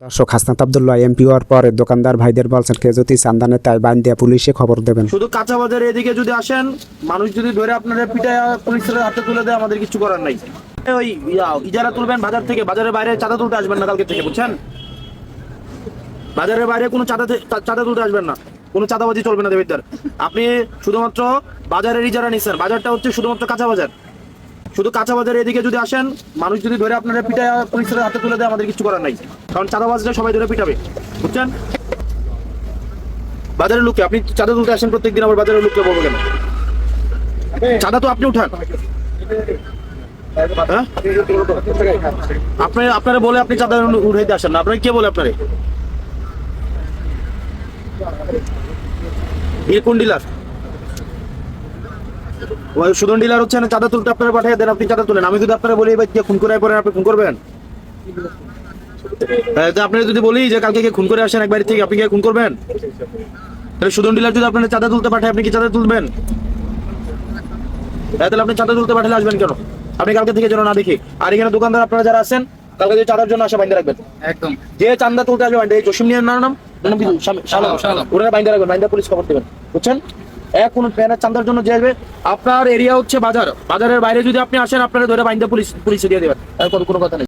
দর্শক হাসনাত আব্দুল্লাহ এমপি হওয়ার পরে দোকানদার ভাইদের বলছেন কে যদি চান্দা নেয় তাই বাইন দিয়ে পুলিশে খবর দেবেন। শুধু কাঁচা বাজারে এদিকে যদি আসেন, মানুষ যদি ধরে আপনারা পিটায় পুলিশের হাতে তুলে দেয়, আমাদের কিছু করার নাই। ওই ইজারা তুলবেন বাজার থেকে, বাজারের বাইরে চাঁদা তুলতে আসবেন না কালকে থেকে, বুঝছেন? বাজারের বাইরে কোনো চাঁদা তুলতে আসবেন না, কোনো চাঁদাবাজি চলবে না দেবিদ্দার। আপনি শুধুমাত্র বাজারের ইজারা নিচ্ছেন, বাজারটা হচ্ছে শুধুমাত্র কাঁচা বাজার। শুধু কাঁচা বাজারে এদিকে যদি আসেন, মানুষ যদি ধরে আপনারা পিটায় পুলিশের হাতে তুলে দেয়, আমাদের কিছু করার নাই। কারণ চাঁদাবাজরা সবাই ধরে পিটাবে, বুঝছেন? বাজারের লোককে আপনি চাঁদা তুলতে আসেন প্রত্যেকদিন, আবার বাজারের লোককে বলবো কেন? চাঁদা তো আপনি উঠান, হ্যাঁ? আপনারা বলে আপনি চাঁদা উঠাইতে আসেন না, আপনারা কে বলে আপনারে? কোন ডিলার? ওই সুদন ডিলার হচ্ছে না, চাঁদা তুলতে আপনারা পাঠিয়ে দেন, আপনি চাঁদা তুলেন। আমি যদি আপনারা বলি ভাই খুন করে পরে আপনি খুন করবেন? আপনারা যদি বলি যে কালকে খুন করে আসেন এক বাড়ি থেকে, আপনি কি খুন করবেন? তাহলে সুদন ডিলার যদি আপনারা চাঁদা তুলতে পাঠায়, আপনি কি চাঁদা তুলবেন? তাহলে আপনি চাঁদা তুলতে পাঠালে আসবেন কেন? আপনি কালকে থেকে যেন না দেখি। আর এখানে দোকানদার আপনারা যারা আছেন, কালকে যদি চাঁদার জন্য আসে বাইন্দা রাখবেন, একদম। যে চাঁদা তুলতে আসবে বাইন্দা, এই জসিম নিয়ে নাম ওরা বাইন্দা রাখবেন, বাইন্দা পুলিশ খবর দেবেন, বুঝছেন? কোন প্যানের চাঁদার জন্য যে আসবে, আপনার এরিয়া হচ্ছে বাজার, বাজারের বাইরে যদি আপনি আসেন, আপনারা ধরে বাইন্দা পুলিশে দিয়ে দেবেন, কোনো কথা নেই।